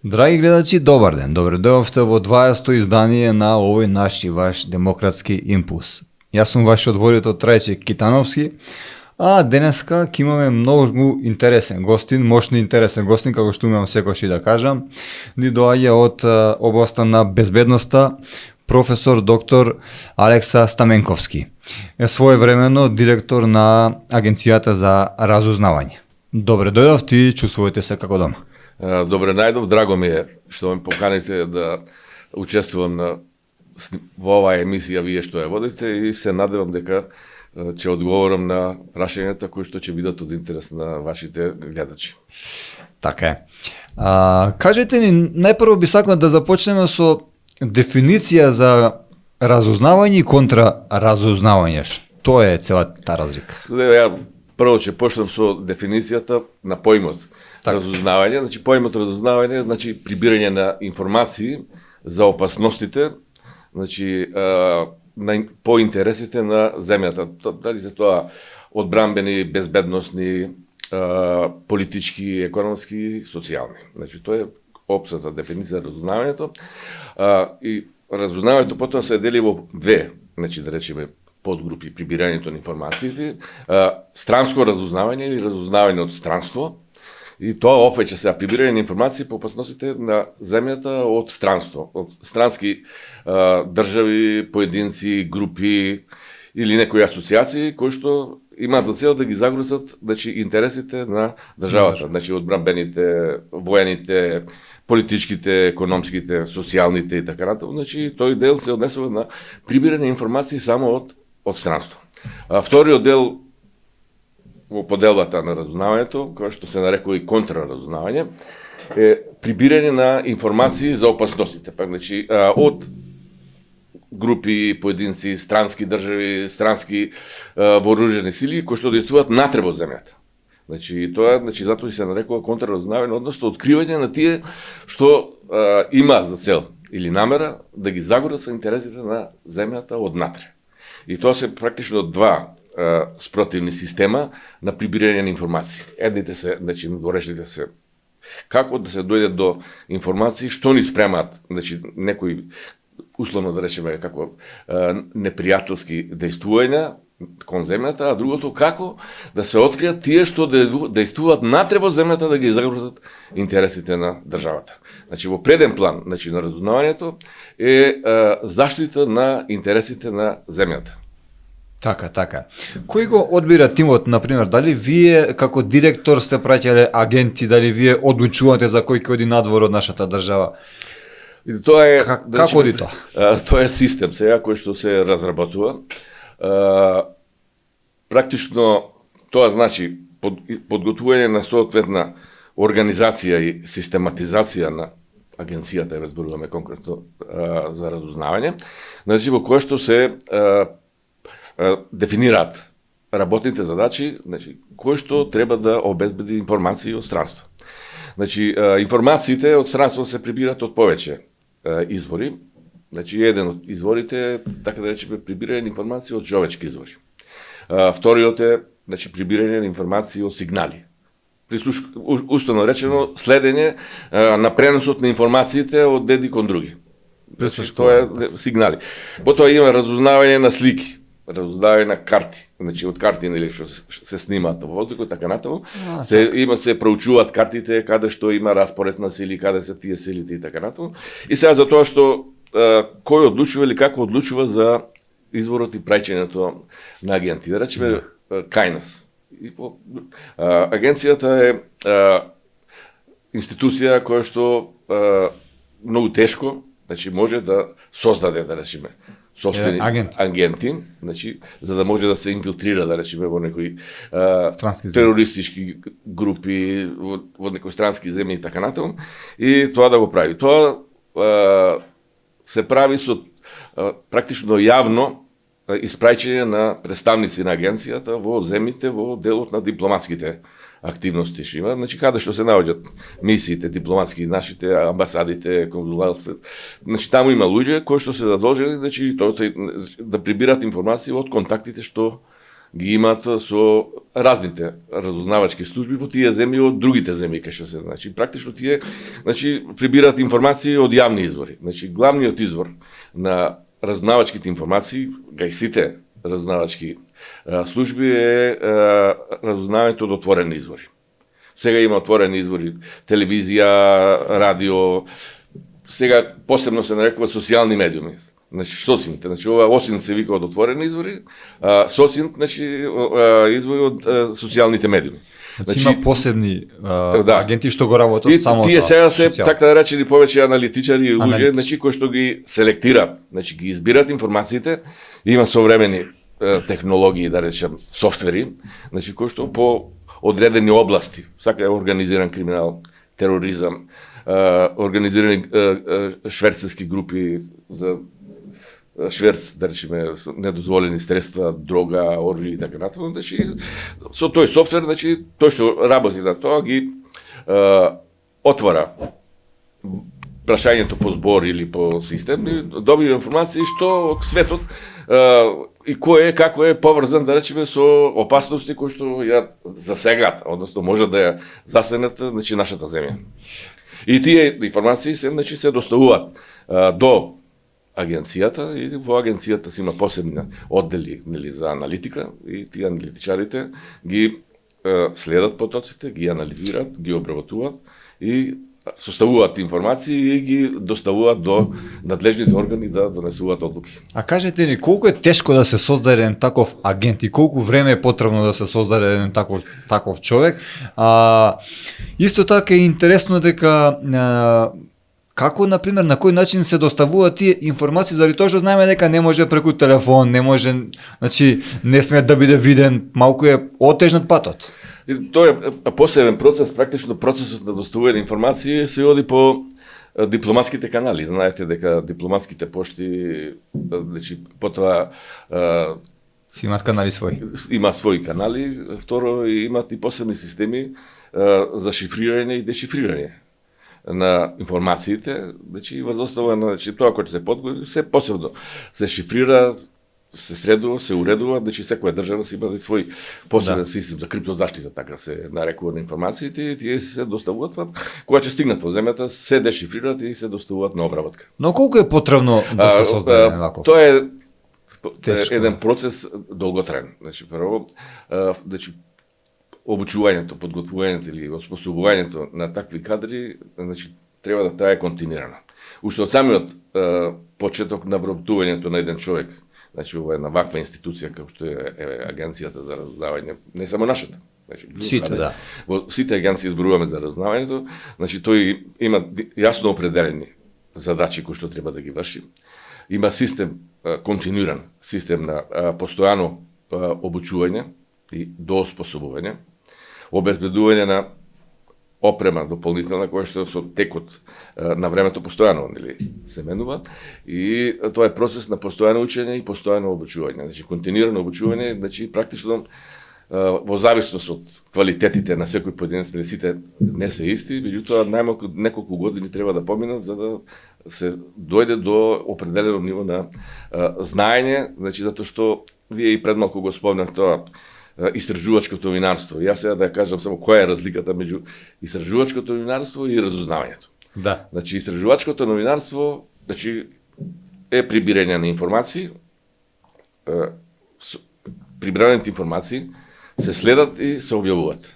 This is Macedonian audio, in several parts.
Драги гледачи, добар ден. Добре дојавте во 20-то издание на овој наш и ваш демократски импулс. Јас сум вашиот водител Трајче Китановски, а денеска ќе имаме многу интересен гостин, мощни интересен гостин, како што умеам секогаш и да кажам. Ни доаѓа од областа на безбедноста професор доктор Алекса Стаменковски. Е своевремено директор на Агенцијата за разузнавање. Добре дојдовте и чувствувате се како дома. Добре најдов, драго ми е што ме поканите да учествувам во оваа емисија вие што ја водите и се надевам дека ќе одговорам на прашањата кои што ќе бидат од интерес на вашите гледачи. Така е. Кажете ни, најпрво би сакал да започнеме со дефиниција за разузнавање и контраразузнавање. Што е целата таа разлика? Ја прво ќе почнам со дефиницијата на поимот разузнавање. Значи поимот разузнавање значи прибирање на информации за опасностите, значи по интересите на земјата. Дали се тоа одбранбени, безбедносни, политички, економски, социјални. Значи тоа е општата дефиниција разузнавањето. И разузнавањето потоа се дели во две, значи да речеме подгрупи прибирањето на информациите, странско разузнавање или разузнавање од странство. И тоа опфаќа се прибирање на информации по опасностите на земјата од странство, од странски држави, поединци, групи или некои асоциации кои што имаат за цел да ги загрузат значи интересите на државата, значи одбранбените, воените, политичките, економските, социјалните и така натаму. Значи тој дел се однесува на прибирање информации само од странство. Вториот дел во поделбата на разузнавањето, кој што се нарекува и контраразузнавање, е прибирање на информации за опасностите. Значи, од групи, поединци, странски држави, странски вооружени сили, кои што действуваат натреб од земјата. Значи, тоа затоа и се нарекува контраразузнавање, односно откривање на тие што има за цел или намера да ги загорат со интересите на земјата од натре. И тоа се практично два спротивни система на прибирање на информации. Едните се, значи, горешните се како да се дојде до информации што ни спремаат, значи, некои условно да речеме како непријателски дејствувања кон земјата, а другото како да се откријат тие што дејствуваат натреб од земјата да ги загрозат интересите на државата. Значи во преден план, значи на разузнавањето е заштита на интересите на земјата. Така. Кој го одбира тимот, например, дали вие како директор сте праќале агенти, дали вие одлучувате за кој ќе оди надвор од нашата држава? И тоа е како оди тоа? Тоа е систем сега кој што се разработува. Практично тоа значи подготвување на соодветна организација и систематизација на агенцијата, разборуваме конкретно за разузнавање, значи во која што се дефинираат работните задачи, значи кој што треба да обезбеди информации од странство. Значи информациите од странство се прибираат од повеќе извори. Значи еден од изворите е така да речеме прибирање на информации од човечки извори. Вториот е значи прибирање на информации од сигнали. Уствено речено следење на преносот на информациите од деди кон други. Тоа е сигнали. Потоа има разузнавање на слики, разузнавање на карти, значи од карти нели што се снимаат во воздухот, така натаму. Се проучуваат картите каде што има распоред на сили, каде се тие силите и така натаму. И сега за тоа што кој одлучува или како одлучува за изворот и праќањето на агенти. Да речеме кајнос. Агенцијата е институција која што многу тешко значи може да создаде, да речеме, собствени агенти, значи за да може да се инфилтрира, да речеме, во некои терористички групи, во некои странски земји и така натаму, и тоа да го прави. Тоа се прави со практично јавно испраќање на представници на агенцијата во земјите во делот на дипломатските активности што има, значи каде што се наоѓаат мисиите дипломатски, нашите амбасадите, конзулатите, значи таму има луѓе кои што се задолжени, значи да прибират информации од контактите што ги имаат со разните разузнавачки служби во тие земји од другите земји кај што се, значи практично тие, значи прибираат информации од јавни извори. Значи главниот извор на разузнавачките информации, кај сите разузнавачки служби е разузнавањето од отворени извори. Сега има отворени извори, телевизија, радио, сега посебно се нарекува социјални медиуми. Значи социнт, значи ова осин се вика од отворени извори, социнт, значи извори од социјалните медиуми. Значи има посебни агенти што го работат само тоа. Тие сега се така да речени повеќе аналитичари и луѓе, значи кои што ги селектираат, значи ги избират информациите, има современи технологии, да речем, софтвери, значи кои што по одредени области, сака е организиран криминал, тероризам, организирани шверцерски групи за шверц, да речеме, недозволени средства, дрога, оружје и така натаму, значи со тој софтвер, значи тој што работи на тоа ги отвара прашањето по збор или по систем и добива информации што светот и кој е, како е поврзан, да речеме, со опасности кои што ја засегат, односно може да ја засегнат, значи, нашата земја. И тие информации се, значи, се доставуваат до агенцијата и во агенцијата се има посебни оддели, нели, за аналитика и тие аналитичарите ги следат потоците, ги анализираат, ги обработуваат и составуваат информации и ги доставуваат до надлежните органи да донесуваат одлуки. А кажете ни, колку е тешко да се создаде еден таков агент и колку време е потребно да се создаде еден таков човек? Исто така е интересно дека како, например, на кој начин се доставуваат тие информации, заради тоа што знаеме дека не може преку телефон, не може, значи, не сме да биде виден, малку е отежнат патот. И тоа е посебен процес, практично процесот на доставување информации се оди по дипломатските канали. Знаете дека дипломатските пошти, значи, потоа си имаат канали своји. Има своји канали, второ имаат и посебни системи за шифрирање и дешифрирање на информациите, значи врз основа на тоа кој се подготви, се посебно се шифрира, се средува, се уредува, значи секоја држава си има свој посебен систем за криптозаштита, така се нарекува на информациите, и тие се доставуваат, кога ќе стигнат во земјата, се дешифрираат и се доставуваат на обработка. Но колку е потребно да се создаде ваков? Тоа е еден процес долготраен. Значи прво, значи обучувањето, подготвувањето или оспособувањето на такви кадри, значи треба да трае континуирано. Уште од самиот почеток на вработувањето на еден човек, значи ова е една ваква институција како што е агенцијата за разузнавање, не само нашата. Значи, сите, да. Во сите агенции зборуваме за разузнавањето, значи тој има јасно определени задачи кои што треба да ги врши. Има систем континуиран, систем на постојано обучување и дооспособување, обезбедување на опрема дополнителна која што со текот на времето постојано, нели, се менува, и тоа е процес на постојано учење и постојано обучување. Значи континуирано обучување, значи практично во зависност од квалитетите на секој поединец, нели сите не се исти, меѓутоа најмалку неколку години треба да поминат за да се дојде до определено ниво на знаење, значи затоа што вие и пред малку го спомнав тоа истражувачкото новинарство. Јас сега да ја кажам само која е разликата меѓу истражувачкото новинарство и разузнавањето. Да. Значи истражувачкото новинарство, значи е прибирање на информации, прибраните информации се следат и се објавуваат.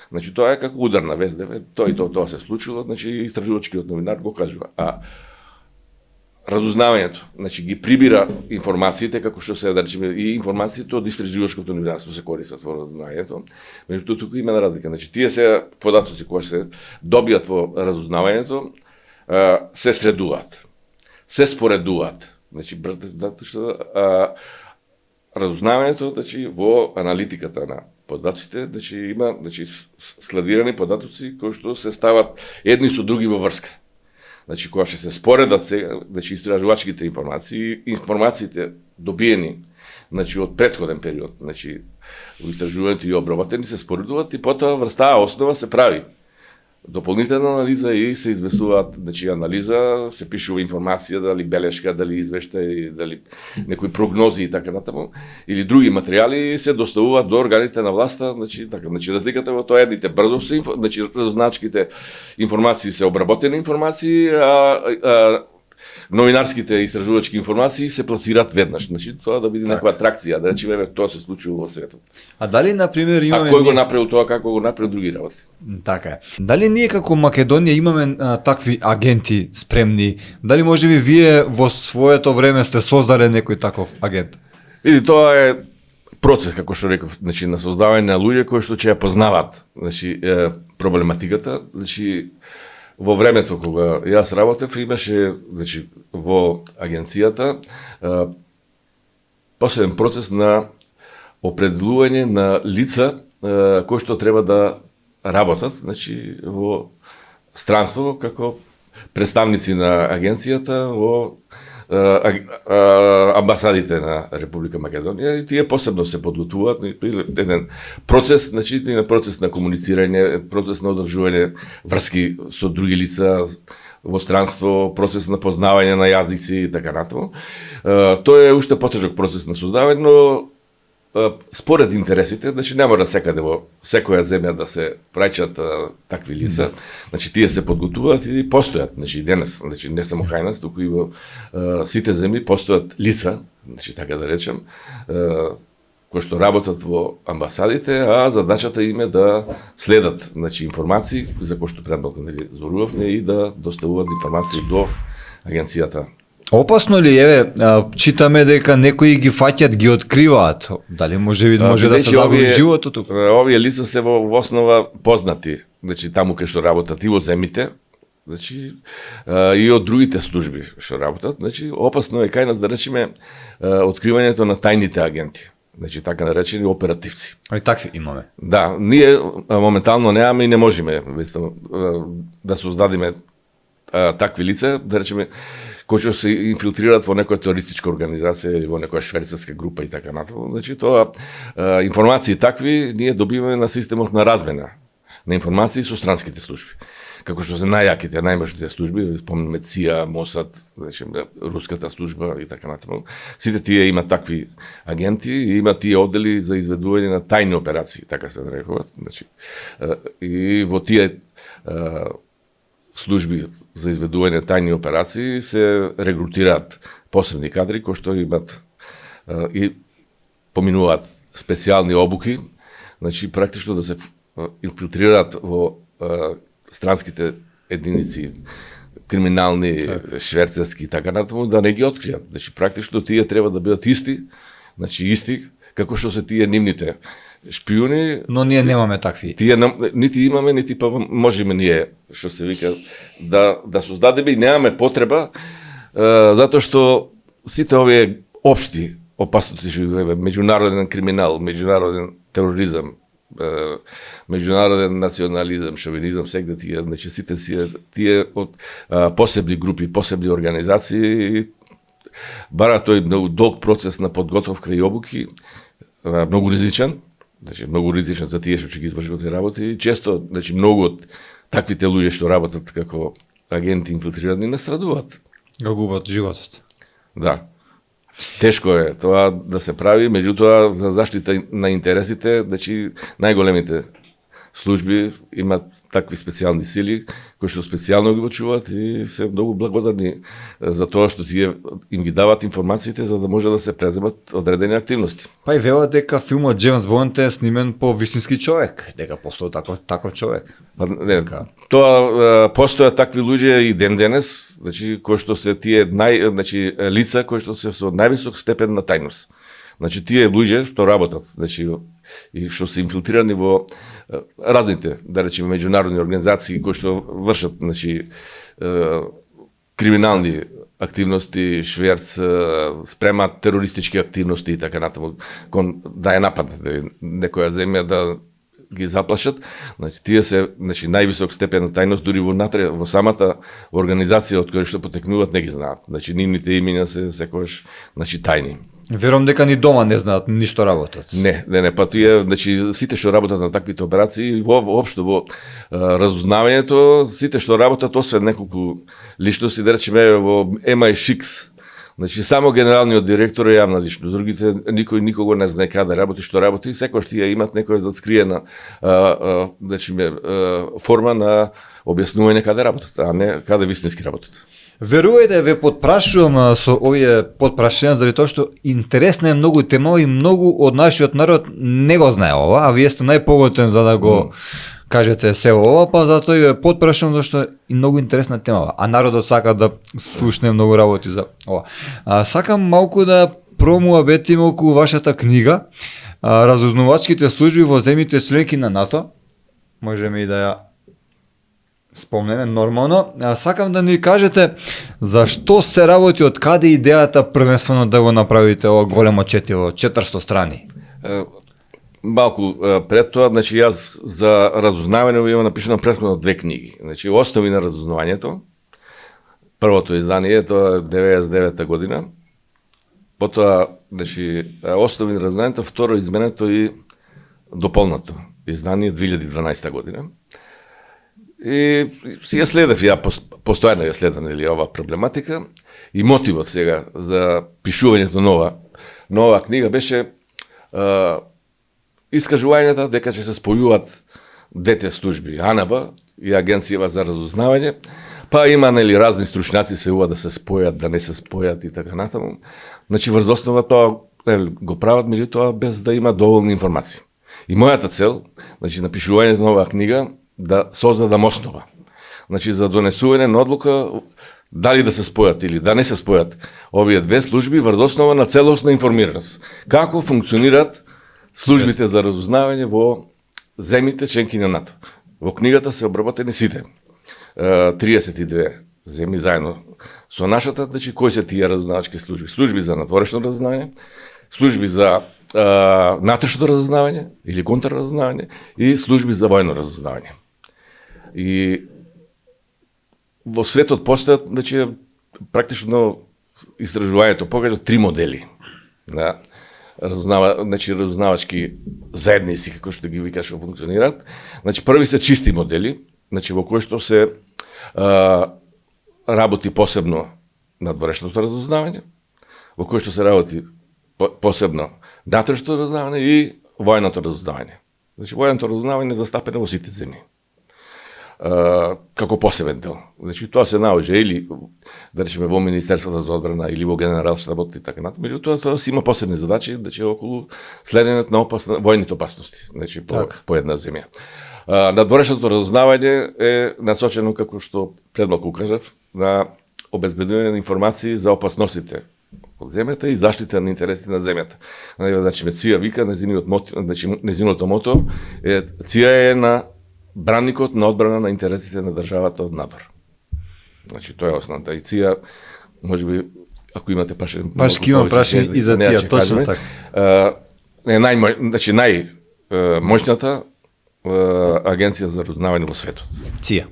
Значи тоа е како ударна вест, тоа се случило, значи истражувачкиот новинар го кажува. А разузнавањето, значи ги прибира информациите како што се, да речеме, и информациите од истражувачкото новинарство се користат во разузнавањето. Меѓутоа туку има разлика. Значи тие се податоци кои се добијат во разузнавањето, се средуваат, се споредуваат. Значи, затоа што разузнавањето, значи, во аналитиката на податоците, значи, има, значи, складирани податоци кои што се стават едни со други во врска. Значи, кога ќе се споредат сега, значи, истражувачките информациите добиени, значи, од претходен период, значи, во истражувањето и обработени се споредуваат и потоа врз таа основа се прави дополнителна анализа и се известуваат, значи, анализа, се пишува информација, дали белешка, дали извештај, дали некои прогнози и така натаму, или други материјали се доставуваат до органите на власта, значи, така, значи, разликата во тоа едните брзо се, значи, разузнавачките информации се обработени информации, а новинарските истражувачки информации се пласираат веднаш. Значи, тоа да биде некоја атракција, да речеме, тоа се случува во светот. А дали, например, имаме... А кој го направил тоа, како го направил други работи? Така е. Дали ние како Македонија имаме такви агенти спремни? Дали можеби вие во своето време сте создале некој таков агент? Види, тоа е процес, како што реков, значи, на создавање на луѓе кои што ќе ја познаваат, значи, проблематиката, значи, во времето кога јас работев, имаше, значи, во агенцијата посебен процес на определување на лица кои што треба да работат, значи, во странство како представници на агенцијата во амбасадите на Република Македонија и тие посебно се подготвуваат еден процес, значи процес на комуницирање, процес на одржување врски со други лица во странство, процес на познавање на јазици и така натаму. Тоа е уште потежок процес на создавање, но според интересите, значи не мора секаде во секоја земја да се праќат такви лица, значи тие се подготвуваат и постојат, значи и денес, значи не само кај нас, туку и во сите земји постојат лица, значи така да речем, кои што работат во амбасадите, а задачата им е да следат, значи, информации за кои што предмалку зборувавме и да доставуваат информации до агенцијата. Опасно ли е, читаме дека некои ги фаќат, ги откриваат. Дали може да се загуби животот тука? Овие лица се во основа познати, значи таму кај што работат и во земите, значи и од другите служби што работат, значи опасно е кај нас да речеме откривањето на тајните агенти. Значи така наречени оперативци. И такви имаме. Да, ние моментално немаме и не можеме да создадеме такви лица, да речеме кои што се инфилтрираат во некоја терористичка организација или во некоја шверцерска група и така натаму. Значи тоа информации такви ние добиваме на системот на размена на информации со странските служби. Како што се најаките, најмощните служби, спомнеме ЦИА, МОСАД, значи руската служба и така натаму. Сите тие имаат такви агенти и имаат тие оддели за изведување на тајни операции, така се нарекуваат. Значи и во тие служби за изведување тајни операции се регрутираат посебни кадри кои што имаат и поминуваат специјални обуки, значи практично да се инфилтрираат во странските единици криминални, шверцерски и така натаму, да не ги откријат. Значи практично тие треба да бидат исти, значи исти како што се тие нивните шпиуни. Но ние немаме такви. Тие нити имаме, нити па можеме ние, што се вика, да создадеме и немаме потреба, затоа што сите овие општи опасности, меѓународен криминал, меѓународен тероризам, меѓународен национализам, шовинизам, сегде тие, значи сите тие од посебни групи, посебни организации, бара тој многу долг процес на подготовка и обуки, многу ризичен, значи многу ризичен за тие што ќе ги извршуваат тие работи и често, значи многу од таквите луѓе што работат како агенти инфилтрирани настрадуваат. Го губат животот. Да. Тешко е тоа да се прави, меѓутоа за заштита на интересите, значи најголемите служби имаат такви специјални сили кои што специјално ги почуваат и се многу благодарни за тоа што тие им ги даваат информациите за да може да се преземат одредени активности. Па и велат дека филмот Джеймс Бонд е снимен по вистински човек, дека постои таков човек. Па не, тоа постојат такви луѓе и ден денес, значи кои што се тие значи лица кои што се со највисок степен на тајност. Значи тие луѓе што работат, значи и што се инфилтрирани во разните, да речеме, меѓународни организации кои што вршат, значи криминални активности, шверц, спремаат терористички активности и така натаму, да ја нападнат некоја земја, да ги заплашат. Значи, тие се највисок степен на тајност, дури во самата организација од која што потекнуваат не ги знаат. Значи, нивните имиња се секогаш тајни. Верувам дека ни дома не знаат ништо работат. Не, па тие, сите што работат на таквите операции, воопшто во разузнавањето, сите што работат, освен неколку личности, да речеме во MI6, само генералниот директор е јавна личност, другите никого не знае каде работи, што работи, и секојаш тие имат некоја зацкриена форма на објаснување каде работат, а не каде вистински работат. Верувајте, ве потпрашувам со овие потпрашања заради тоа што интересна е многу тема и многу од нашиот народ не го знае ова, а вие сте најпогоден за да го кажете се ова, па затоа и ве потпрашувам зашто и многу интересна тема, а народот сака да слушне многу работи за ова. Сакам малку да промуабетиме околу вашата книга, разузнавачките служби во земјите членки на НАТО. Можеме и да ја спомнеме нормално. Сакам да ни кажете зашто се работи, од каде идејата првенствено да го направите ова големо четиво, 400 страни? Малку пред тоа, јас за разузнавање имам напишано претходно 2 книги. Основи на разузнавањето, првото издание, тоа е 99 година, потоа, основи на разузнавањето, второ изменето и дополнато издание 2012 година. И си ја следев, постојано ја следам ова проблематика, и мотивот сега за пишувањето нова книга беше искажувањата дека ќе се спојуваат двете служби, АНБ и Агенцијава за разузнавање, па има разни стручњаци се да се спојат, да не се спојат и така натаму. Врз основа тоа го прават, меѓутоа без да има доволни информации. И мојата цел, напишувањето на оваа книга, да создадам основа. За донесување на одлука дали да се спојат или да не се спојат овие две служби врз основа на целосна информираност. Како функционираат службите за разузнавање во земјите членки на НАТО. Во книгата се обработени сите 32 земји заедно со нашата, кои се тие разузнавачки служби? Служби за надворешно разузнавање, служби за натрешно разузнавање или контрразузнавање и служби за војно разузнавање. И во светот постојат, практично истражувањето покажа 3 модели на разузнавачки заедници, како што ги викаш, што функционираат. Први се чисти модели, во кои што се работи посебно надворешното разузнавање, во кои што се работи посебно натрешното разузнавање и војното разузнавање. Војното разузнавање е застапено во сите земји како посебен дел. Тоа се наоѓа или, да речеме, во Министерството за одбрана или во Генералштабот и така натаму. Меѓутоа, тоа си има посебни задачи, околу следењето на војните опасности, по една земја. Надворешното разузнавање е насочено, како што предмалку кажав, на обезбедување на информации за опасностите од земјата и заштита на интересите на земјата. ЦИА вика, незиното мото е ЦИА е на бранникот на одбрана на интересите на државата од надвор. Тоа е основната. И ЦИА, можеби, ако имате прашање... Ки имам прашање и за ЦИА, точно така. Е најмоćната агенција за разузнавање во светот. ЦИА.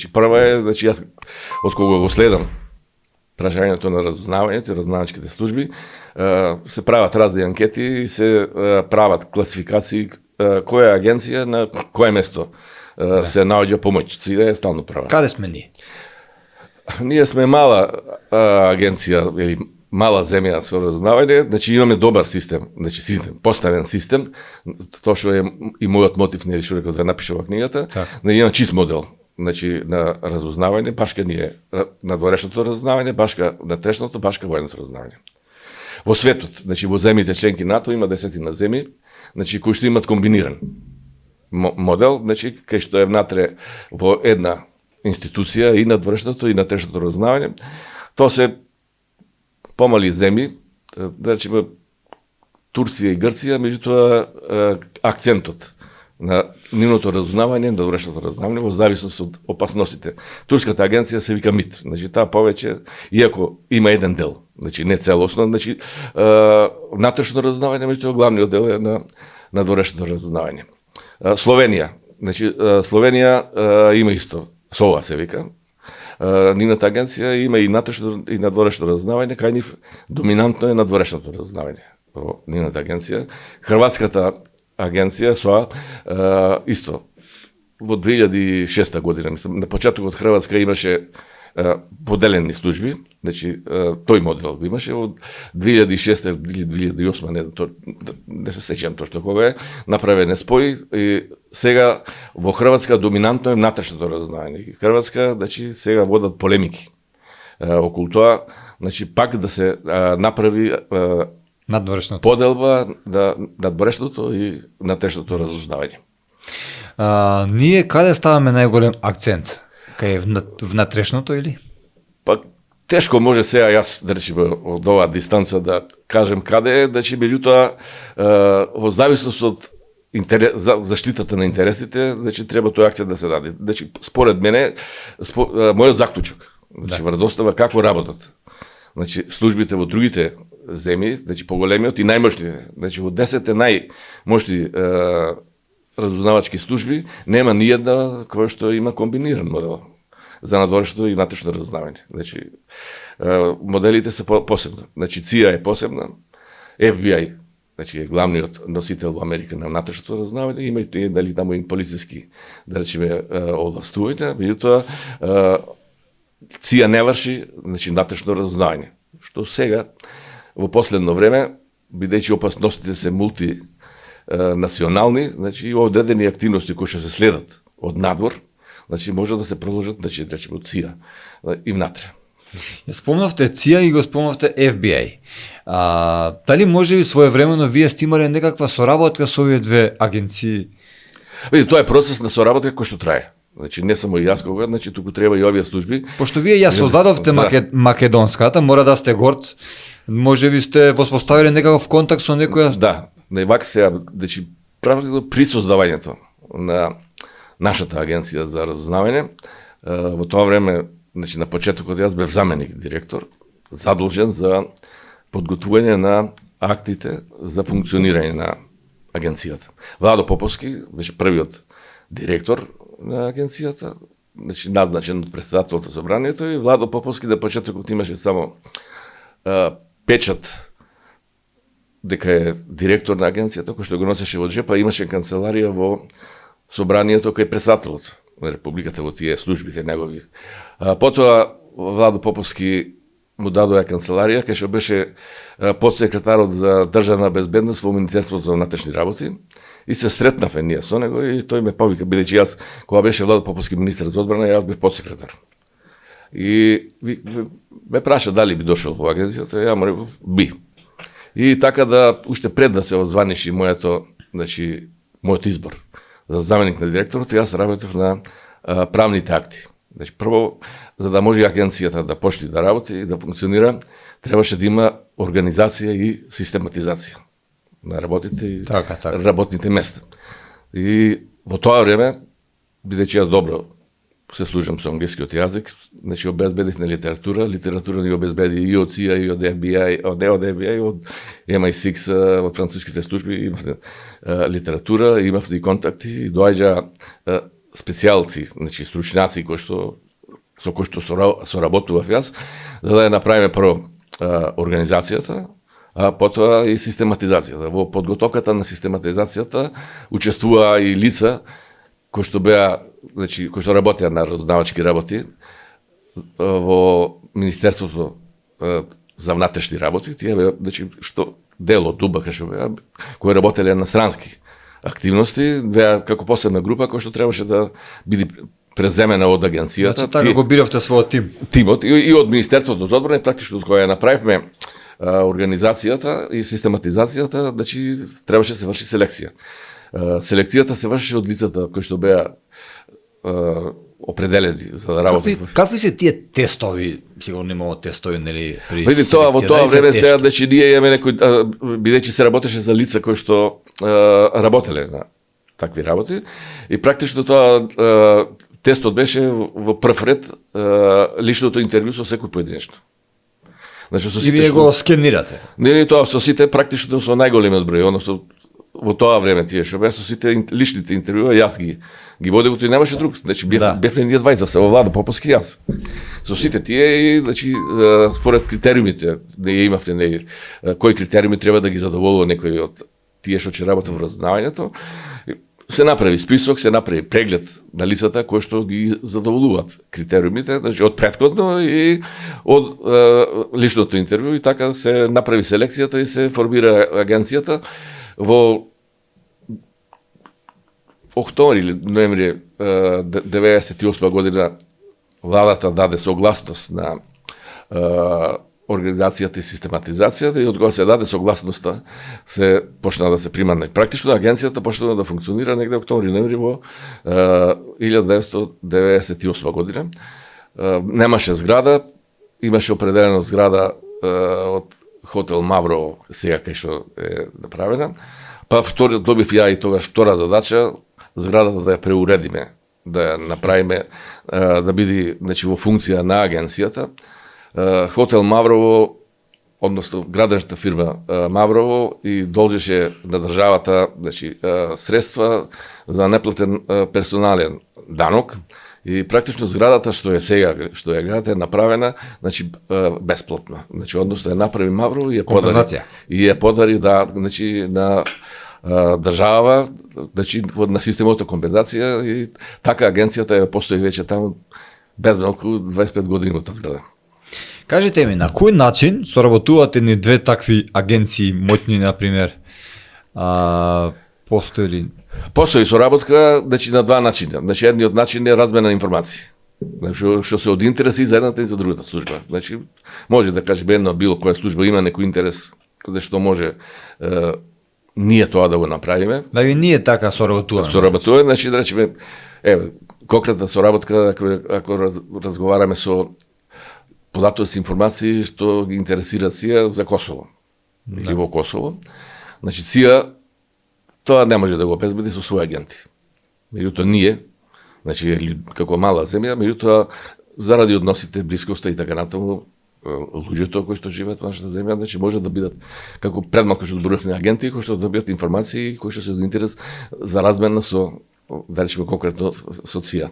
Прва е, јас, од кога го следам прашањето на разузнавањето и разузнавачките служби, се прават разни анкети и се прават класификации која агенција на кое место се наоѓа помој. ЦИА е стално права. Каде сме ние? Ние сме мала агенција или мала земја со разузнавање, имаме добар систем, поставен систем, тоа што е и мојот мотив, што рекол да напишам во книгата, има чист модел. На разузнавање, башка ние надворешното разузнавање, башка натрешното, башка војното разузнавање. Во светот, во земјите членки НАТО има 10 земји, кои што имат комбиниран модел, кај што е внатре во една институција и надворешното и натрешното разузнавање. Тоа се помали земји, да речеме Турција и Грција, меѓутоа акцентот на нивното разузнавање, надворешното разузнавање во зависност од опасностите. Турската агенција се вика МИТ. Значи таа повеќе, иако има еден дел, значи не целосно, значи внатрешно разузнавање, меѓутоа главниот дел е на надворешното разузнавање. Словенија, значи Словенија има исто, СОВА се вика. Нивната агенција има и внатрешно и надворешно разузнавање, кај нив доминантно е надворешното разузнавање во нивната агенција. Хрватската агенција СОА исто во 2006 година, мислам, на почетокот Хрватска имаше поделени служби, значи тој модел го имаше во 2006 или 2008, не се сеќам точно кога направен спој и сега во Хрватска доминантно е внатрешното разузнавање. Хрватска, значи сега водат полемики околу тоа, значи пак да се направи надворешното поделба на надворешното и внатрешното разузнавање. Ние каде ставаме најголем акцент? Кај внатрешното или? Па тешко може сега јас да речем од оваа дистанца да кажем каде е, значи меѓутоа во зависност од заштитата на интересите, значи треба тој акцент да се даде. Значи според мене мојот заклучок, значи врз основа како работат. Значи службите во другите земји, значи поголемиот и најмошните, значи во 10 најмошни разузнавачки служби нема ни една која што има комбиниран модел за надворешното и внатрешно разузнавање. Значи моделите се посебни. Значи ЦИА е посебна, FBI, значи е главниот носител во Америка на внатрешното разузнавање, има и дали таму и полициски, да речеме, овластувања, меѓутоа ЦИА не врши, значи внатрешно разузнавање. Што сега во последно време, бидејќи опасностите се мултинационални, значи и одредени активности кои што се следат од надвор, значи може да се продолжат, значи од ЦИА и внатре. Спомнавте ЦИА и го спомнавте FBI. Дали може би своевремено вие сте имале некаква соработка со овие две агенции? Види, тоа е процес на соработка кој што трае. Значи не само и јас кога, значи туку треба и овие служби. Пошто вие ја создадовте македонската, мора да сте горд. Може би сте воспоставиле некаков контакт со некоја? Да, највак сега, значи правилно при создавањето на нашата агенција за разузнавање, во тоа време, значи на почетокот јас бев заменик директор, задолжен за подготвување на актите за функционирање на агенцијата. Владо Поповски беше првиот директор на агенцијата, значи назначен од претседателот на собранието, и Владо Поповски на почетокот имаше само печат дека е директор на агенцијата, кој што го носеше во джепа, имаше канцеларија во собранието кај претседателот на републиката во тие службите негови. Потоа Владо Поповски му дадоа канцеларија кај што беше подсекретарот за државна безбедност во Министерството за внатрешни работи и се сретнавме ние со него и тој ме повика, бидејќи јас кога беше Владо Поповски министер за одбрана, јас бев подсекретар. И ме праша дали би дошол во агенцијата, ја му реков би. И така да уште пред да се озваниши значи мојот избор за заменик на директорот, јас работев на правните акти. Значи прво, за да може агенцијата да почне да работи и да функционира, требаше да има организација и систематизација на работите и работните места. И во тоа време, бидејќи јас добро се служам со англискиот јазик, значи обезбедив на литература ни обезбеди и од ЦИА, и од FBI, од FBI, од MI6, од француските служби, имавме литература, имавме и контакти, и доаѓа специјалци, значи стручњаци со кои што соработував јас, за да ја направиме прво организацијата, а потоа и систематизацијата. Во подготовката на систематизацијата учествуваа и лица кои што беа, значи кои што работеа на разузнавачки работи во Министерството за внатрешни работи, тие беа, значи што дел од ДУБА што беа, кои работеле на странски активности, беа како посебна група која што требаше да биде преземена од агенцијата. Значи така го биравте својот тим. Тимот и од Министерството за одбрана, практично од која ја направивме организацијата и систематизацијата, значи требаше да се врши селекција. Селекцијата се вршеше од лицата кои што беа определени за да работат. Какви се тие тестови? Сигурно имало тестови, нели, при селекција. Види тоа во тоа време сега, значи ние имаме некои, бидејќи се работеше за лица кои што работеле на такви работи. И практично тоа тестот беше во прв ред личното интервју со секој поединечно. Значи со И сите вие го скенирате. Не, тоа со сите практично со најголемиот број, односно во тоа време тие што беа со сите личните интервјуа јас ги водев, и немаше друг. Значи бевме ние двајца се во Владо Поповски јас. Со сите тие и значи според критериумите ние имавме кои критериуми треба да ги задоволува некој од тие што ќе работат во разузнавањето. Се направи список, се направи преглед на лицата кои што ги задоволуваат критериумите, значи од претходно и од личното интервју, и така се направи селекцијата и се формира агенцијата. Во октомври или ноември 98 година владата даде согласност на организацијата и систематизацијата, и од кога се даде согласноста се почна да се примана. Практично агенцијата почна да функционира негде октомври-ноември во 1998 година. Немаше зграда, имаше определена зграда од хотел Мавро, сега кај што е направена. Па добив ја и тогаш втора задача, зградата да ја преуредиме, да ја направиме, да биде значи во функција на агенцијата. Хотел Маврово, односно граденската фирма Маврово, и должеше на државата значи средства за неплатен персонален данок, и практично зградата што е сега, што е градата, е направена значи бесплатно. Значи односно е направи Маврово и ја подари да значи на држава, значи на системот компензација, и така агенцијата постои веќе таму без малку 25 години во таа зграда. Кажете ми, на кој начин соработувате ни две такви агенции моќни, например? Постои ли? Постои соработка, значи на два начина. Значи едниот начин е размена на информации. Значи што се од интерес и за едната и за другата служба. Значи може да кажеме една било која служба има некој интерес каде што може ние тоа да го направиме. Да и ние така соработуваме. Соработуваме, значи да речеме, конкретна соработка ако разговараме со податоци информации што ги интересираат СИА за Косово или во Косово. Значи СИА тоа не може да го обезбеди со своји агенти. Меѓутоа ние, значи како мала земја, меѓутоа заради односите, блискоста и така натаму, луѓето кои што живеат во нашата земја, значи може да бидат како предмалку што зборувавме агенти кои што добијат информации кои што се од интерес за размена со, да речеме конкретно со СИА.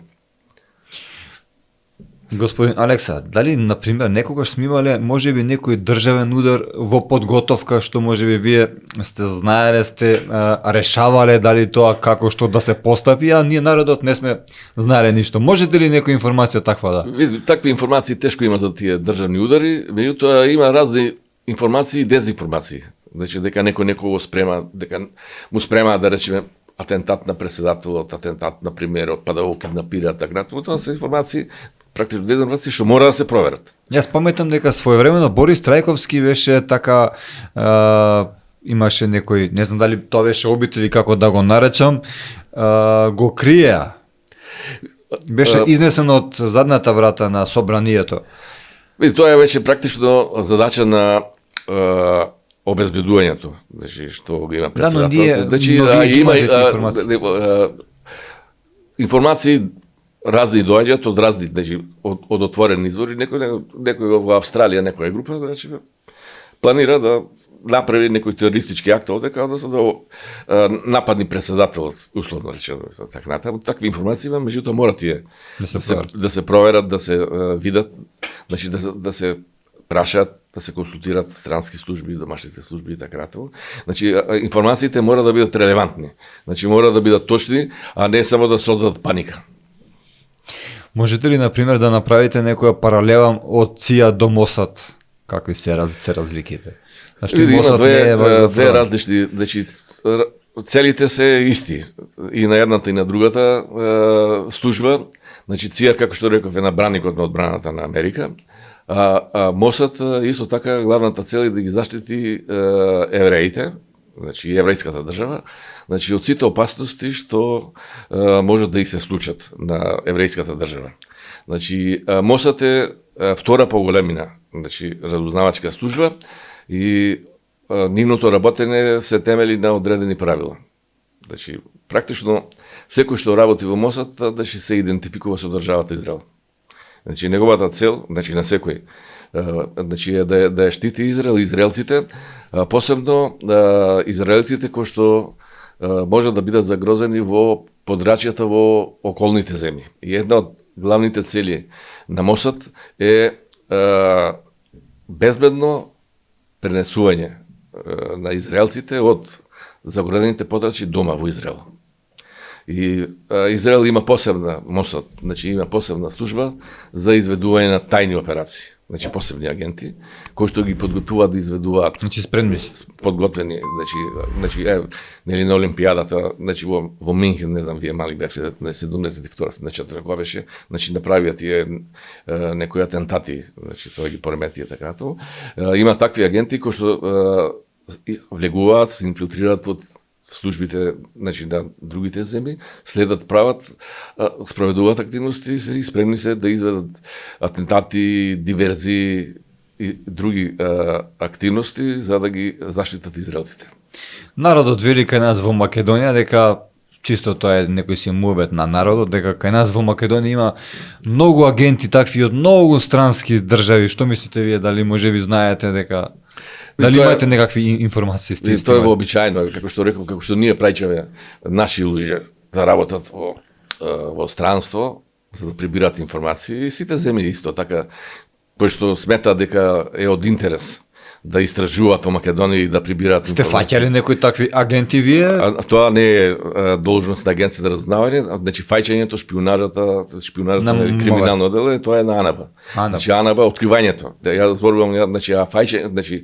Господин Алекса, дали, например, некогаш сме имале можеби некој државен удар во подготовка, што можеби вие сте знаеле, сте решавале дали тоа како што да се постапи, а ние народот не сме знаеле ништо. Можете ли некоја информација таква да? Такви информации тешко има за тие државни удари, меѓутоа има разни информации и дезинформации. Значи дека некој некого спрема, дека му спрема да речеме атентат на преседателот, атентат на премиерот, па да го киднапираат, така натаму. Тоа се информации практично дезинформации што мора да се проверат. Јас паметам дека своевремено Борис Трајковски беше така, имаше некој, не знам дали тоа беше обид или како да го наречам, го криеа. Беше изнесен од задната врата на собранието. Тоа е веќе практично задача на обезбедувањето, значи што го има председателот. Значи има информации разни доаѓаат од разни, значи од отворени извори, некој во Австралија, некоја група, значи планира да направи некој терористички акт овде, односно да нападни председателот, условно речено, така натаму. Такви информации има, меѓутоа мора тие да се проверат, да се видат, значи да се прашаат, да се консултираат странски служби, домашните служби и така натаму. Значи информациите мора да бидат релевантни. Значи мора да бидат точни, а не само да создадат паника. Можете ли, например, да направите некоја паралела од ЦИА до МОСАД? Какви се разликите? Има две различни, значи целите се исти и на едната и на другата служба. Значи ЦИА, како што реков, е набраникот на одбраната на Америка, а МОСАД исто така главната цел е да ги заштити евреите, значи еврејската држава, значи од сите опасности што може да и се случат на еврејската држава. Значи МОСАД е втора по големина, значи разузнавачка служба, и нивното работење се темели на одредени правила. Значи, практично, секој што работи во Мосад, значи се идентификува со државата Израел. Значи, неговата цел, значи на секој, значи да ја штити Израел, израелците, посебно израелците кои што може да бидат загрозени во подрачјата во околните земји. И една од главните цели на Мосад е безбедно пренесување на израелците од загородените подрачи дома во Израел. И Израел има посебна, Мосад, значи има посебна служба за изведување на тајни операции. Значи посебни агенти кои што ги подготвуваат да изведуваат. Значи спремни. Подготвени, значи нели на олимпијадата, значи во Минхен, не знам, вие мали бевте на 72 на 4 кога беше, значи направија тие некои атентати, значи тоа ги пореметија така тоа. Има такви агенти кои што влегуваат, се инфилтрираат во службите, значи на другите земји, следат, прават, спроведуваат активности и спремни се да изведат атентати, диверзии и други активности за да ги заштитат израелците. Народот вели кај нас во Македонија дека чисто тоа е некој си муабет на народот, дека кај нас во Македонија има многу агенти такви од многу странски држави. Што мислите вие, дали можеби знаете дека дали имате некакви информации? Тоа е вообичаено, како што реков, како што ние праќаме наши луѓе да работат во странство за да прибират информации и сите земји исто така, кои што сметаат дека е од интерес да истражуваат во Македонија и да прибираат информации. Сте фаќали некои такви агенти вие? Тоа не е должност на агенција за разузнавање, значи фаќањето, шпионажата на криминално дело, тоа е на АНАБА. Значи АНАБА откривањето. Ја зборувам, значи фаќање, значи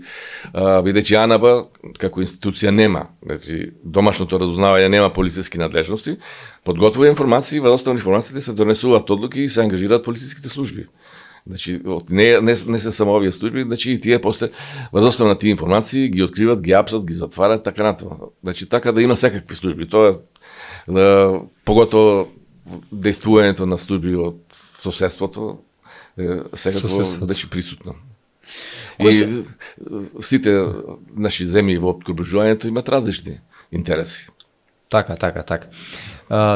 бидејќи АНАБА како институција нема, значи домашното разузнавање нема полициски надлежности, подготвува информации, во основа на информациите се донесуваат одлуки и се ангажираат полициските служби. Значи, не се само овие служби, значи и тие после во основа на тие информации ги откриват, ги апсат, ги затварат, така натаму. Значи така да има секакви служби. Тоа поготово дејствувањето на служби од соседството секако значи присутно. И сите наши земји во окружувањето имаат различни интереси. Така.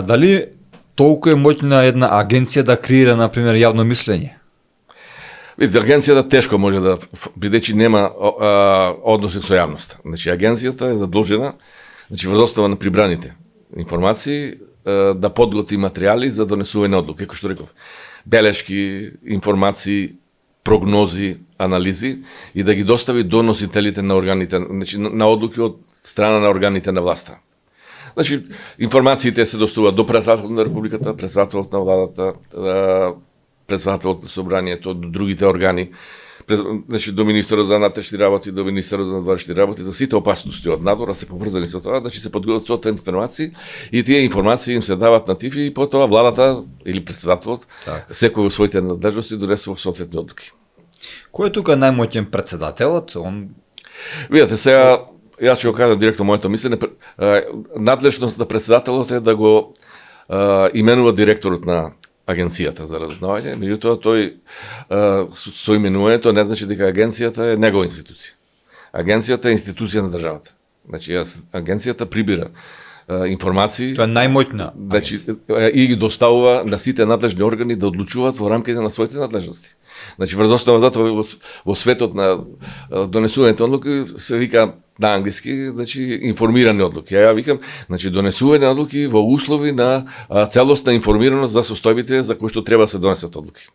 Дали толку е моќна една агенција да креира, например, јавно мислење? Видите, агенцијата тешко може да, бидејќи нема односи со јавноста. Значи, агенцијата е задолжена, значи, врз основа на прибраните информации, да подготви материјали за донесување одлуки. Како што реков, белешки, информации, прогнози, анализи и да ги достави до носителите на органите, значи, на одлуки од страна на органите на власта. Значи, информациите се достуваат до председателот на Републиката, председателот на владата, председателот на собранието, до другите органи, значи до министерот за внатрешни работи, до министерот за външни работи, за сите опасности од надвор, се поврзани со тоа, значи се подготвуваат соодветни информации и тие информации им се дават на ТИФ и потоа владата или председателот секој во своите надлежности донесува соодветни одлуки. Кој е тука најмоќен председателот? Видете, сега јас ќе го кажам директно моето мислење, надлежност на председателот е да го именува директорот на агенцијата за разузнавање, меѓутоа тој со именувањето не значи дека агенцијата е негова институција. Агенцијата е институција на државата. Значи агенцијата прибира информации, тоа е најмоќна, значи и ги доставува на сите надлежни органи да одлучуваат во рамките на своите надлежности. Значи врз основа затоа во светот на донесувањето одлуки се вика на англиски, значи информирани одлуки. Ја викам, значи донесување одлуки во услови на целосна информираност за состојбите за кои што треба да се донесат одлуки.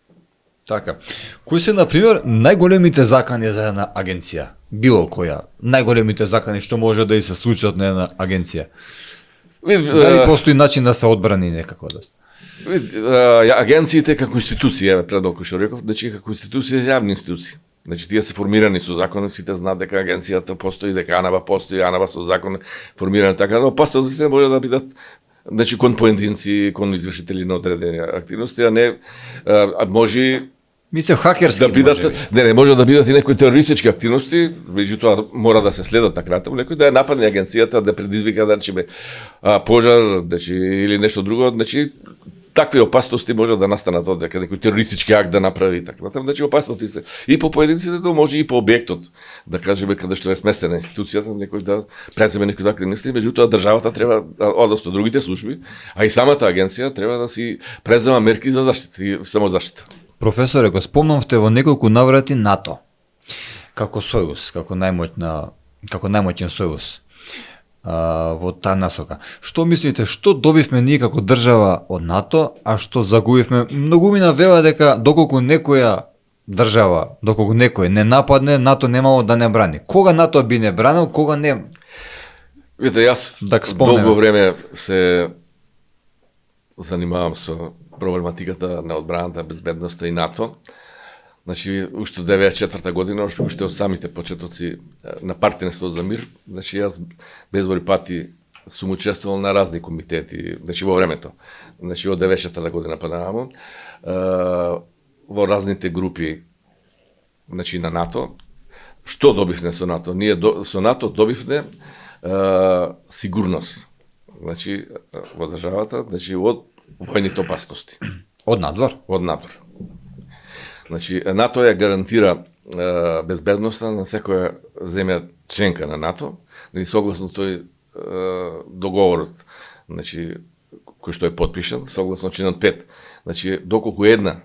Така. Кои се, например, најголемите закани за една агенција? Било која? Најголемите закани што може да и се случат на една агенција? Дали постои начин да се одбрани некако? Агенциите како институција, предолку што реков, значи како институција јавни институции. Значи тие се формирани со закон, сите знаат дека агенцијата постои, дека АНАБА постои, АНАБА со закон формирана така, но постовците може да бидат значи кон поединци, кон извршители на одредени активности, а не може мислам хакерски да бидат, не може да бидат и некои терористички активности, меѓутоа мора да се следат на кратко, некој да ја нападне агенцијата, да предизвика да речеме пожар, значи или нешто друго, значи такви опасности може да настанат од дека некој терористички акт да направи и така натаму. Значи опасности се и по поединците, да може и по објектот, да кажеме каде што е сместена институцијата, некој да преземе некои такви мисли, меѓутоа државата треба, односно другите служби, а и самата агенција треба да си презема мерки за заштита и самозаштита. Професоре, го спомнавте во неколку наврати НАТО како сојуз, како најмоćен сојуз во таа насока. Што мислите, што добивме ние како држава од НАТО, а што загубивме? Многумина вела дека доколку некоја држава, доколку некој не нападне, НАТО немало да не брани. Кога НАТО би не бранил, кога не? Видите, јас долго време се занимавам со проблематиката на одбраната, безбедноста и НАТО. Значи, уште 94 година, уште од самите почетоци на партнерство за мир, значи јас безброј пати сум учествувал на разни комитети, значи во времето. Значи од 94 година па наваму, во разните групи, значи на НАТО. Што добивме со НАТО? Ние со НАТО добивме сигурност. Значи во државата, значи од војните опасности. Од надвор? Од надвор. Значи, НАТО ја гарантира безбедноста на секоја земја членка на НАТО, и согласно тој договорот, значи, кој што е потпишан, согласно чинот 5. Значи, доколку една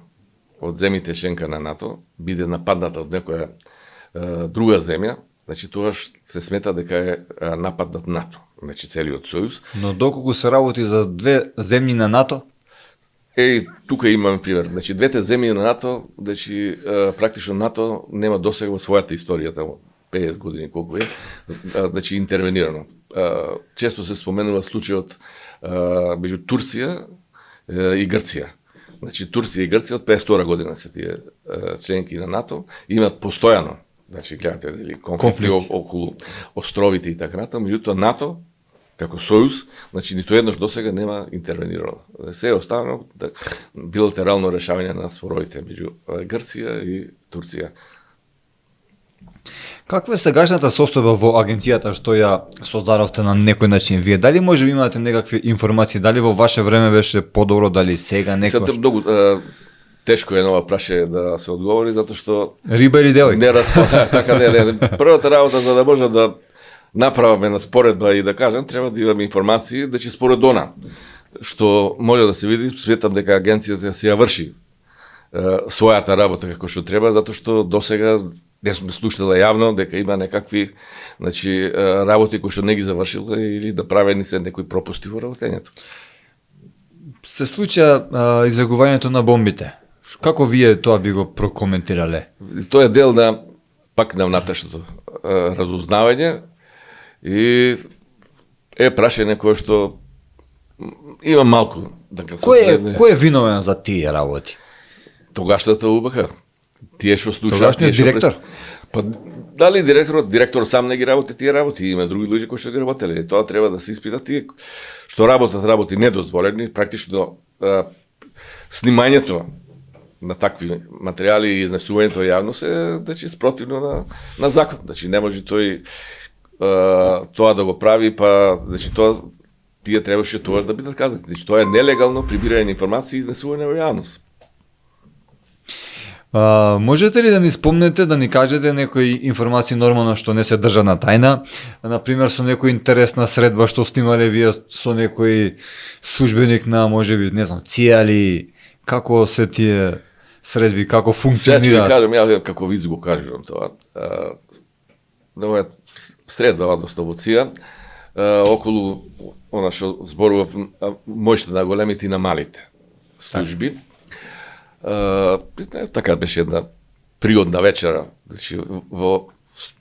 од земјите членка на НАТО биде нападната од некоја друга земја, значи тогаш се смета дека е нападнат НАТО, значи целиот сојуз. Но доколку се работи за две земји на НАТО? Тука имаме пример. Значи, двете земји на НАТО, значи, практично НАТО нема досега во својата историја, тамо 50 години колку е, значи, интервенирано. Често се споменува случајот меѓу Турција и Грција. Значи, Турција и Грција од 52 година се тие членки на НАТО, имаат постојано, значи, гледате, конфликти околу островите и така натаму, меѓутоа НАТО како сојуз, значи ниту еднаш досега нема интервенирало. Се е оставено билатерално решавање на споровите меѓу Грција и Турција. Каква е сегашната состојба во агенцијата што ја создадовте на некој начин вие? Дали може би имате некакви информации, дали во ваше време беше подобро, дали сега некој? Сега многу тешко е нова прашање да се одговори, затоа што риба или девојка? Не располага, така не. Првата работа за да може да направаме на споредба и да кажам, треба да имаме информации, значи според она што може да се види, сметам дека агенцијата се ја врши својата работа како што треба, затоа што досега не сме слушнали јавно дека има некакви, значи, работи кои што не ги завршила или да правени се некои пропусти во работењето. Се случија излегувањето на бомбите. Како вие тоа би го прокоментирале? Тоа е дел на пак на внатрешното разузнавање и е прашање кое што има малку да кажам. Кој е виновен за тие работи? Тогашната УБХ. Тие што слушаат, тогашниот директор. Па дали директор сам не ги работи тие работи, има други луѓе кои што ги работеле. Тоа треба да се испита тие што работи недозволени, практично снимањето на такви материјали и изнесувањето во јавност е, значи, спротивно на закон. Значи не може тој тоа да го прави, па, значи, тие требаше тоа да бидат казани. Значи, тоа е нелегално прибирање на информации и изнесување во јавност. Можете ли да ни спомнете, да ни кажете некои информации нормално што не се држа на тајна? Например, со некој интересна средба што снимале вие со некој службеник на, можеби, не знам, ЦИА или како се тие средби, како функционираат? Сега ќе ви кажам, ја како ви го кажам тоа. На моја средба, односно во ЦИА, околу она што зборував мојште на големите и на малите служби. Така беше една пригодна вечера, значи,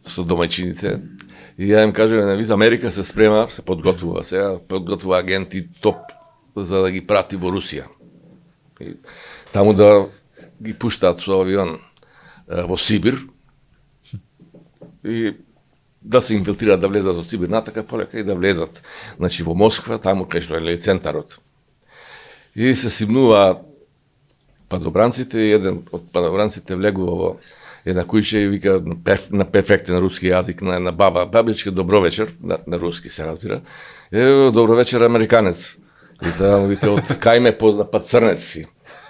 со домаќините. И ја им кажам, виз Америка се спрема, се подготвува сега, подготвува агенти топ за да ги прати во Русија. И таму да ги пуштаат со авион во Сибир и да се инфилтрираат, да влезат од Сибир натака полека и да влезат, значи, во Москва, таму кај што е центарот. И се симнуваат падобранците, и еден од падобранците влегува во една куќа и вика на перфектен руски јазик на една баба, бабичка, добро вечер, на руски се разбира. Добро вечер, американец. И таа му вика, од кај ме позна, па црнец си.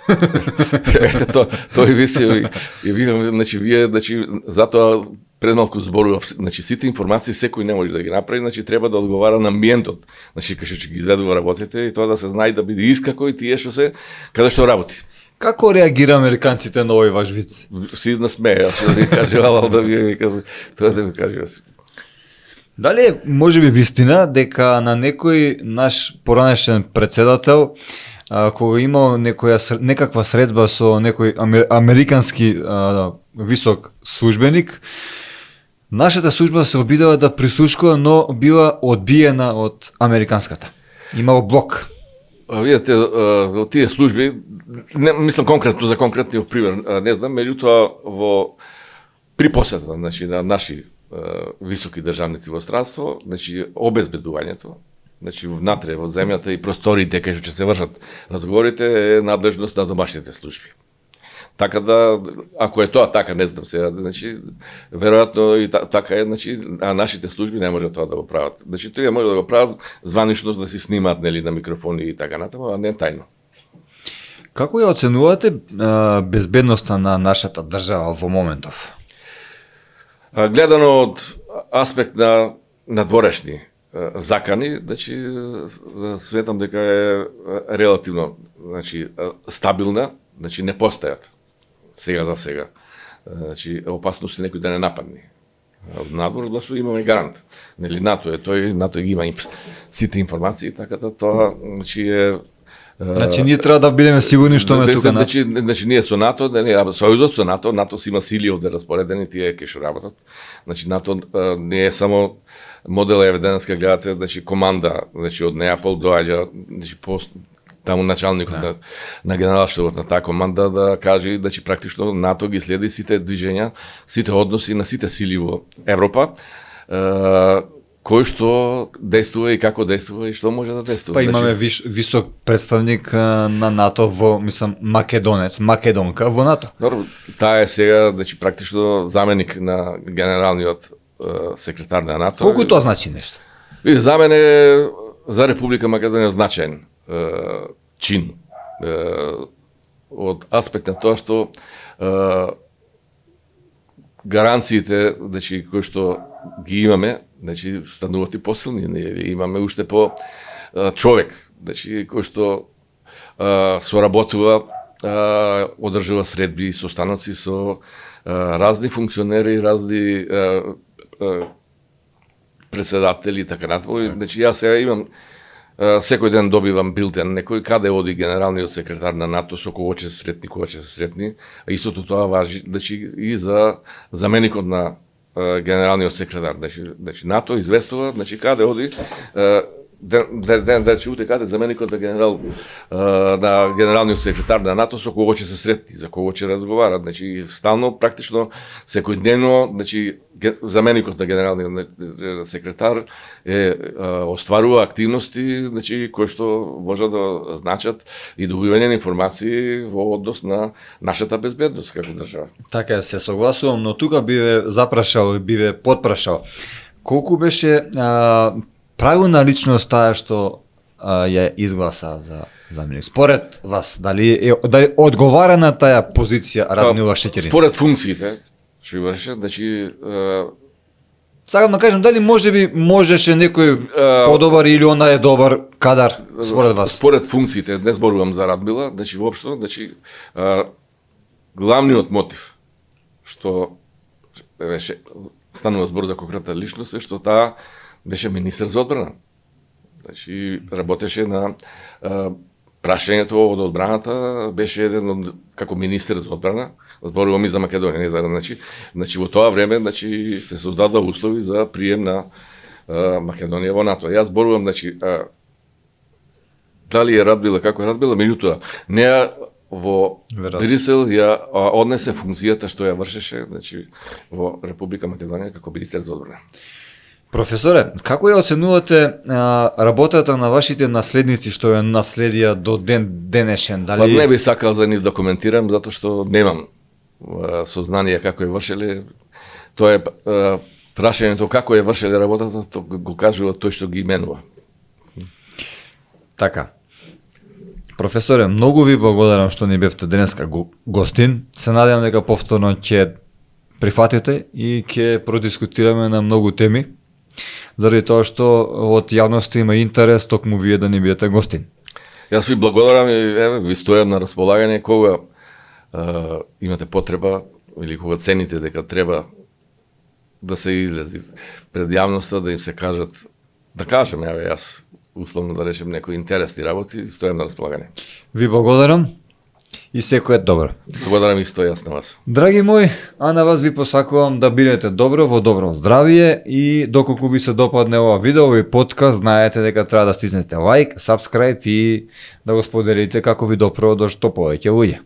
Ете, тој виси и викам, значи, вие, значи, затоа пред малку зборував, значи, сите информации секој не може да ги направи, значи, треба да одговара на амбиентот. Значи, кај што ги изведува работите, и тоа да се знае да биде искако и тие што се, каде што работи. Како реагира американците на овој ваш виц? Си насмеја, што да ви каже, алал да ви вика, тоа да ми каже. Дали е, може би, вистина дека на некој наш поранешен председател, кога имал некаква средба со некој американски висок службеник, нашата служба се обидела да прислушкува, но била одбиена од американската. Имало блок. Видите, од тие служби, не мислам конкретно за конкретниот пример, не знам, меѓутоа при посета, значи, на наши високи државници во странство, значи обезбедувањето, значи внатре во земјата и просториите кај што ќе се вршат разговорите е надлежност на домашните служби. Така да, ако е тоа така, не знам сега, значи веројатно и така е, значи, а нашите служби не може тоа да го прават. Значи тоа може да го прават званично да си снимаат, нели, на микрофони и така натаму, а не тајно. Како ја оценувате безбедноста на нашата држава во моментов? Гледано од аспект на надворешни закани, значи светам дека е релативно, значи стабилна, значи не постојат сега за сега. Значи опасност е некој да не нападне. Од надвор гласу имаме гарант. Нели НАТО ги има сите информации, така да тоа значи е. Значи ние треба да бидеме сигурни што ме тука. Значи ние со НАТО, сојузот со НАТО си има сили овде распоредени, тие ќе што работат. Значи НАТО не е само модел евиденска, гледате, значи команда, значи од Неапол доаѓа, значи таму началникот на генералштабот на таа команда да каже, значи практично НАТО ги следи сите движења, сите односи на сите сили во Европа, кој што действува и како действува и што може да действува. Па имаме висок представник на НАТО во, мислам, македонка во НАТО. Добро, таа е сега, значи практично заменик на генералниот секретар на НАТО. Колку тоа значи нешто? Види, за мене за Република Македонија значаен чин од аспект на тоа што гаранциите, значи кои што ги имаме, значи стануваат и посилни, имаме уште по човек, значи кој што соработува, одржува средби и состаноци со разни функционери, разни председатели и така натаму. Значи јас сега имам секој ден добивам билтен некој каде оди генералниот секретар на НАТО, со кого ќе се сретни, а истото тоа важи, значи и за заменикот на генералниот секретар. Значи НАТО известува, значи каде оди ден че уте каде заменикот на генералниот секретар на НАТО, со кого ќе се сретни, за кого ќе разговара. Значи стално практично секојдневно, значи заменикот на генералниот секретар остварува активности, значи кои што може да значат и добивање на информации во однос на нашата безбедност како држава. Така се согласувам, но тука биве потпрашал. Колку беше правилна личност таа што ја изгласа за заменик? Според вас, дали одговара на таа позиција Радмила Шеќерински? Според функциите што врши, значи сакам да кажам дали можеше некој подобар или она е добар кадар според вас? Според функциите, не зборувам за Радмила, значи воопшто, значи главниот мотив што беше станува збор за конкретна личност е што таа беше министер за одбрана. Значи работеше на прашањето од одбраната, беше еден од како министер за одбрана, зборувам и за Македонија, не за значи во тоа време значи се создадоа услови за прием на Македонија во НАТО. Јас зборувам значи дали е Радмила, како е Радмила, меѓутоа неа во Брисел ја однесе функцијата што ја вршеше значи во Република Македонија како министер за одбрана. Професоре, како ја оценувате работата на вашите наследници што ја наследија до ден денешен? Дали... Па не би сакал за нив да коментирам, затоа што немам сознание како ја вршеле. Тоа е прашањето како ја вршеле работата, го кажува тој што ги именува. Така. Професоре, многу ви благодарам што ни бевте денеска гостин. Се надевам дека повторно ќе прифатите и ќе продискутираме на многу теми, заради тоа што од јавноста има интерес токму вие да ни бидете гостин. Јас ви благодарам и еве ви стојам на располагање кога имате потреба или кога цените дека треба да се излези пред јавноста, да им се кажат, да кажем, еве јас условно да речем некои интересни работи, стојам на располагање. Ви благодарам и секој добро. Благодарам исто јас на вас. Драги мои, а на вас ви посакувам да бидете добро во добро здравие и доколку ви се допадне ова видео и подкаст, знаете дека треба да стиснете лайк, сабскрајб и да го споделите како ви допро до што повеќе луѓе.